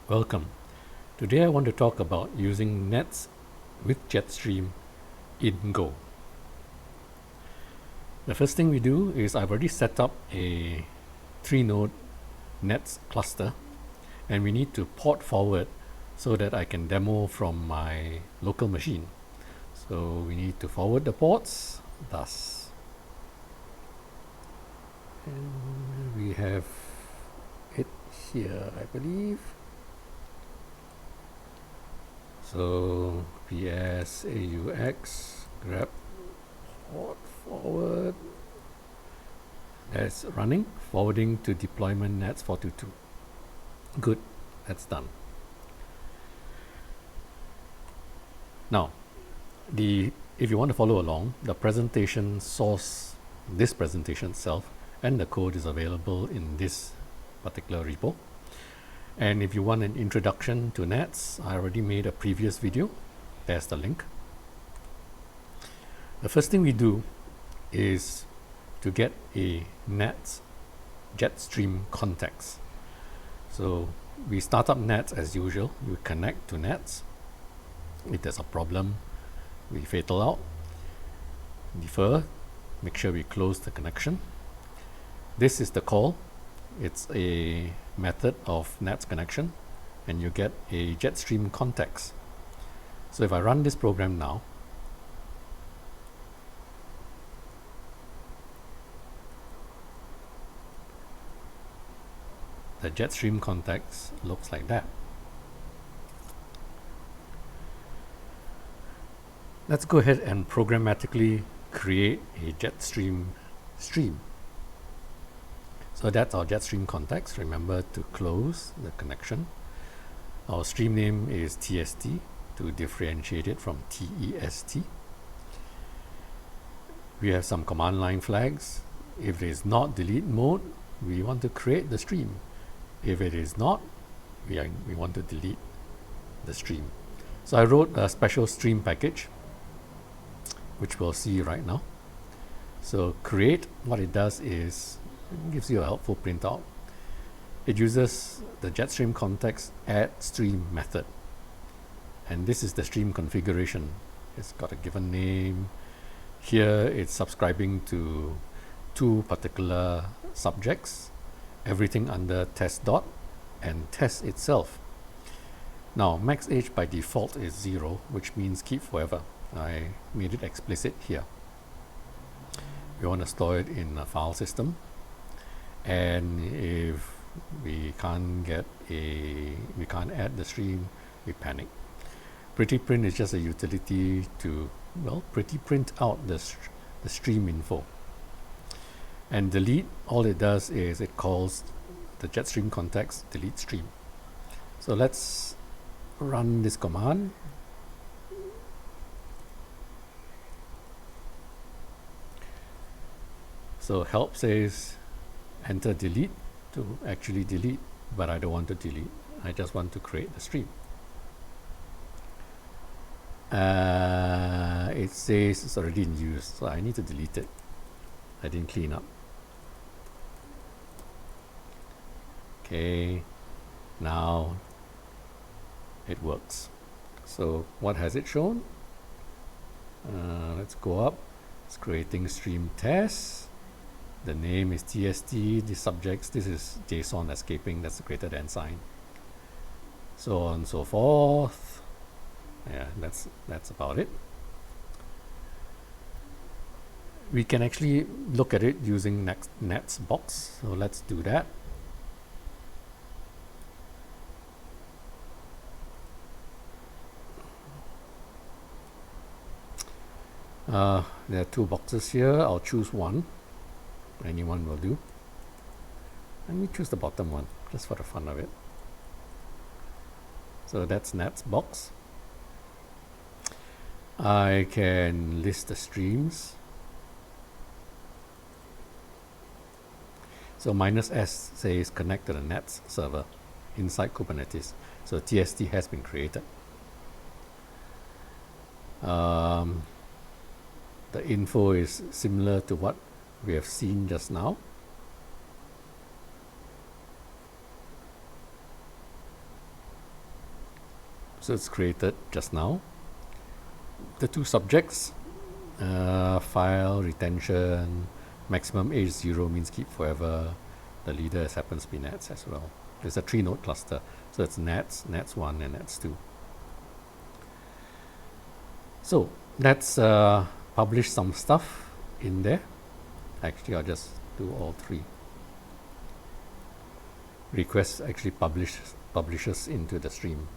Welcome. Today I want to talk about using NATS with JetStream in Go. The first thing we do is I've already set up a 3-node NATS cluster, and we need to port forward so that I can demo from my local machine. So we need to forward the ports, thus. And we have it here, I believe. So PS AUX grab port forward. That's running, forwarding to deployment NATS 422. Good, that's done. Now, if you want to follow along, the presentation source, this presentation itself, and the code is available in this particular repo. And if you want an introduction to NATS, I already made a previous video. There's the link. The first thing we do is to get a NATS JetStream context. So we start up NATS as usual. We connect to NATS. If there's a problem, we fatal out, defer, make sure we close the connection. This is the call. It's a method of NATS connection, and you get a JetStream context. So if I run this program now, the JetStream context looks like that. Let's go ahead and programmatically create a JetStream stream. So that's our JetStream context. Remember to close the connection. Our stream name is TST to differentiate it from TEST. We have some command line flags. If it is not delete mode, we want to create the stream. If it is not, we want to delete the stream. So I wrote a special stream package, which we'll see right now. So create, what it does is it gives you a helpful printout. It uses the JetStream context add stream method, and this is the stream configuration. It's got a given name. Here it's subscribing to two particular subjects, everything under test dot and test itself. Now max age by default is 0, which means keep forever. I made it explicit here. We want to store it in a file system, and if we can't add the stream, we panic. Pretty print is just a utility to, well, pretty print out the stream info. And delete, all it does is it calls the JetStream context delete stream. So let's run this command. So help says enter delete to actually delete, but I don't want to delete. I just want to create the stream. It says it's already in use, so I need to delete it. I didn't clean up. Okay, now it works. So what has it shown? Let's go up. It's creating stream test. The name is TST, the subjects, this is JSON escaping, that's the greater than sign. So on and so forth. Yeah, that's about it. We can actually look at it using NATS box. So let's do that. There are two boxes here. I'll choose one. Anyone will do. Let me choose the bottom one, just for the fun of it. So that's NATS box. I can list the streams. So -s says connect to the NATS server inside Kubernetes. So TST has been created. The info is similar to what we have seen just now. So it's created just now. The two subjects, file retention, maximum age 0 means keep forever. The leader happens to be NATS as well. It's a 3-node cluster. So it's NATS, NATS 1 and NATS 2. So let's publish some stuff in there. Actually, I'll just do all three. Request actually publishes into the stream.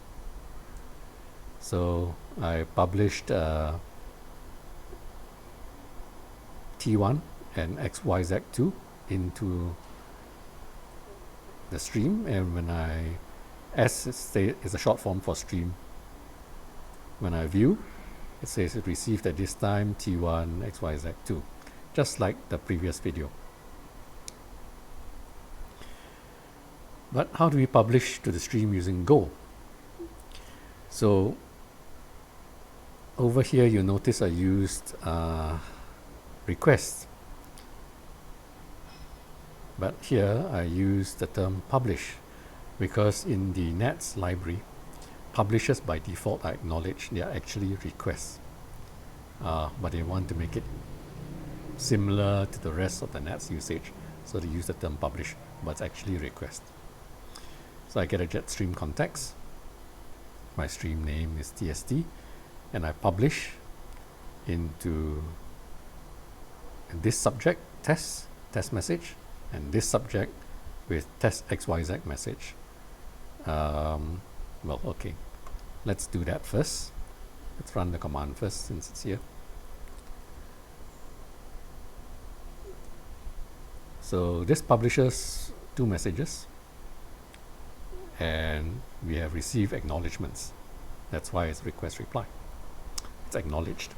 So I published T1 and XYZ2 into the stream, and when S is a short form for stream. When I view, it says it received at this time T1 XYZ2, just like the previous video. But how do we publish to the stream using Go? So over here you notice I used request, but here I use the term publish because in the NATS library, publishers by default are acknowledged. They are actually requests, but they want to make it similar to the rest of the NATS usage, so they use the term publish, but it's actually request. So I get a JetStream context. My stream name is TST, and I publish into this subject test message, and this subject with test XYZ message. Well, okay, let's do that first. Let's run the command first since it's here. So this publishes two messages, and we have received acknowledgements. That's why it's request reply. It's acknowledged.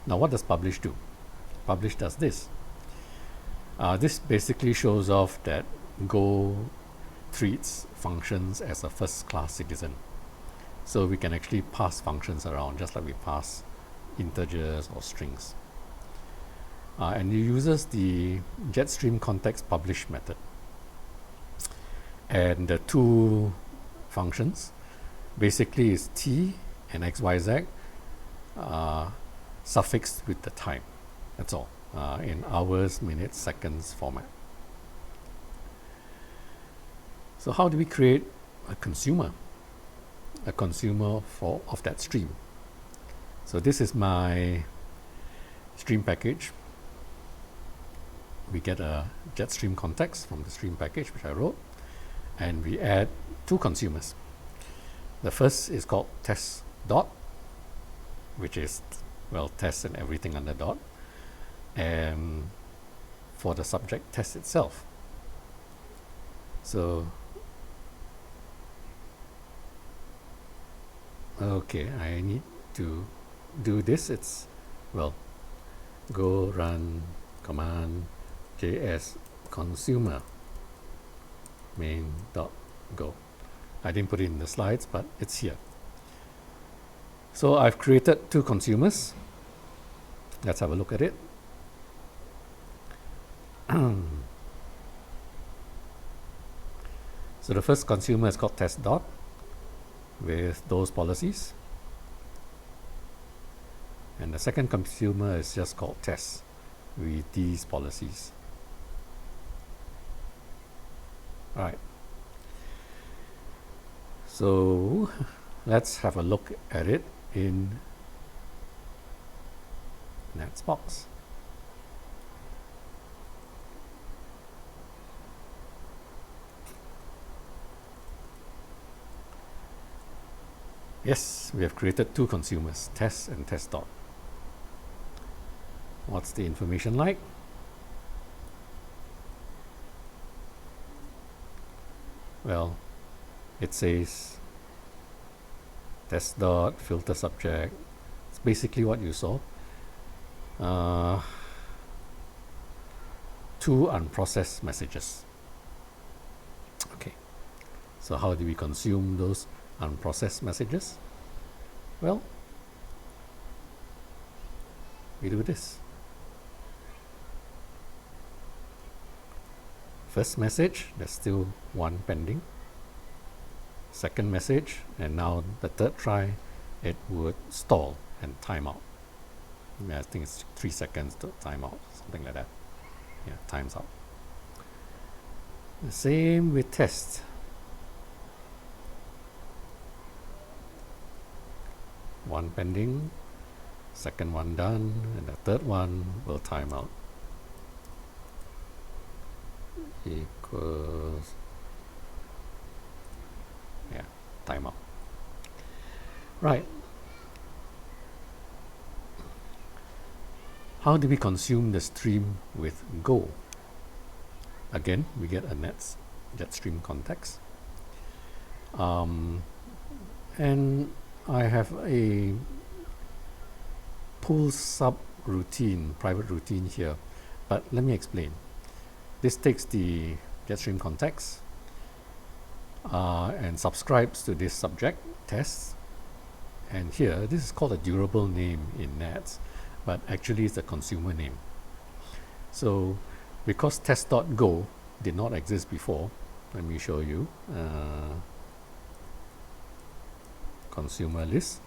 Now what does publish do? Publish does this. This basically shows off that Go treats functions as a first-class citizen. So we can actually pass functions around just like we pass integers or strings. And it uses the JetStream context publish method. And the two functions basically is T and XYZ suffixed with the time. That's all, in hours, minutes, seconds format. So how do we create a consumer of that stream? So this is my stream package. We get a JetStream context from the stream package which I wrote, and we add two consumers. The first is called test dot, which is, well, test and everything under dot, and for the subject test itself. So okay, I need to do this. It's, well, go run command js consumer main.go. I didn't put it in the slides, but it's here. So I've created two consumers. Let's have a look at it. So the first consumer is called test dot with those policies, and the second consumer is just called test with these policies. All right, so let's have a look at it in NATS box. Yes, we have created two consumers, test and test dot. What's the information like? Well, it says test dot filter subject. It's basically what you saw. Two unprocessed messages. Okay, so how do we consume those unprocessed messages? Well, we do this. First message, there's still one pending. second message, and now the third try, it would stall and time out. I think it's 3 seconds to time out, something like that. Yeah, time's out. The same with test. One pending, second one done, and the third one will time out. Equals, yeah, timeout. Right. How do we consume the stream with Go? Again, we get a NATS JetStream context. And I have a pull sub routine, private routine here, but let me explain. This takes the JetStream context and subscribes to this subject test, and here this is called a durable name in NATS, but actually it's a consumer name. So because test.go did not exist before, let me show you consumer list.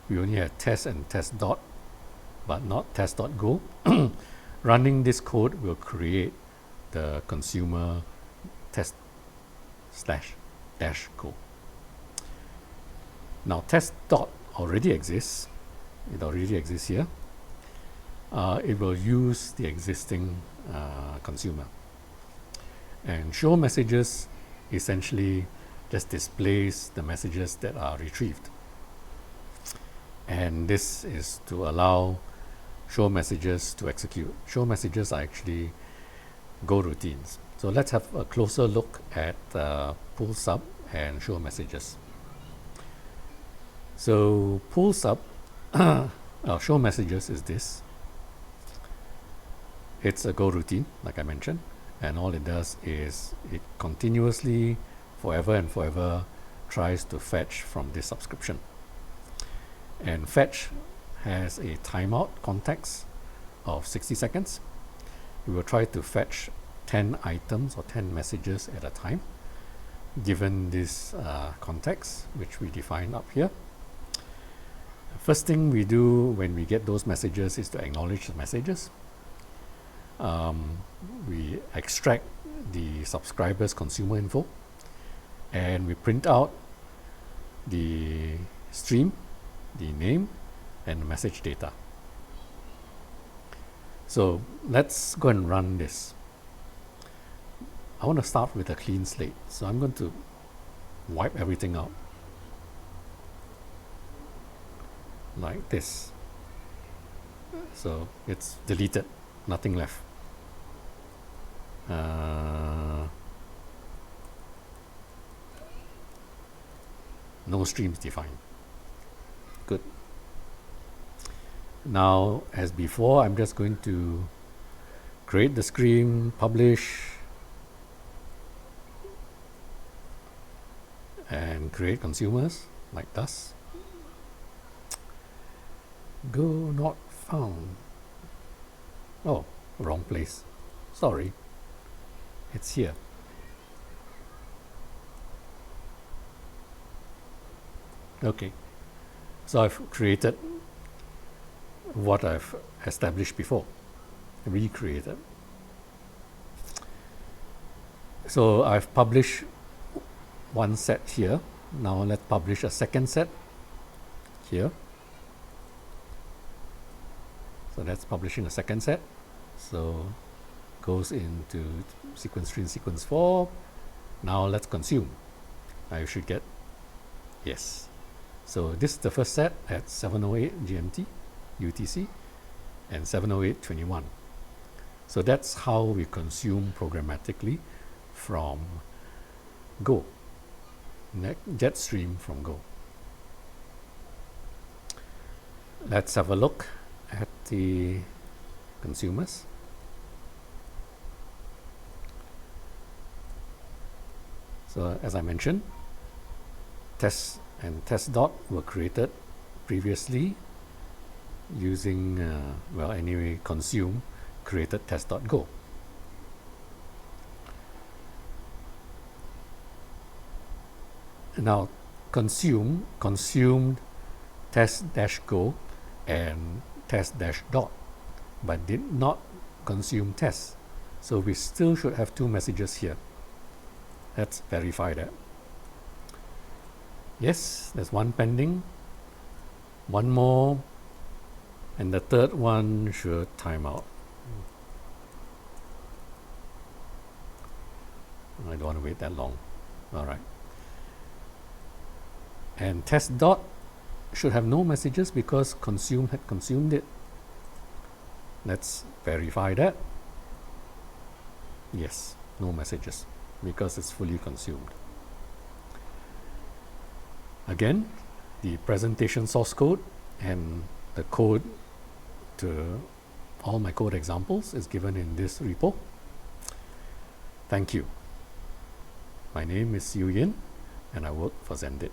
We only had test and test dot, but not test.go. Running this code will create the consumer test / -go. Now test dot already exists. It already exists here. It will use the existing consumer. And show messages essentially just displays the messages that are retrieved. And this is to allow show messages to execute. Show messages are actually Go routines. So let's have a closer look at pull sub and show messages. So pull sub, show messages is this. It's a Go routine, like I mentioned, and all it does is it continuously, forever and forever, tries to fetch from this subscription. And fetch has a timeout context of 60 seconds. We will try to fetch 10 items or 10 messages at a time, given this context, which we define up here. First thing we do when we get those messages is to acknowledge the messages. We extract the subscriber's consumer info, and we print out the stream, the name, and the message data. So let's go and run this. I want to start with a clean slate, so I'm going to wipe everything out like this. So it's deleted, nothing left. No streams defined. Good. Now, as before, I'm just going to create the stream, publish, and create consumers like thus. Go not found. Oh, wrong place. Sorry. It's here. Okay. So I've created what I've established before, recreated. So I've published one set here. Now let's publish a second set here. So that's publishing a second set. So goes into sequence 3 and sequence 4. Now let's consume. I should get yes. So this is the first set at 7:08 GMT UTC and 7:08:21. So that's how we consume programmatically from Go, JetStream from Go. Let's have a look at the consumers. So as I mentioned, test and test dot were created previously using, consume created test.go. Now consumed test-go and test-dot, but did not consume test. So we still should have two messages here. Let's verify that. Yes, there's one pending, one more, and the third one should time out. I don't want to wait that long. All right. And test dot should have no messages because consume had consumed it. Let's verify that. Yes, no messages because it's fully consumed. Again, the presentation source code and the code to all my code examples is given in this repo. Thank you. My name is Yu Yin and I work for Zendit.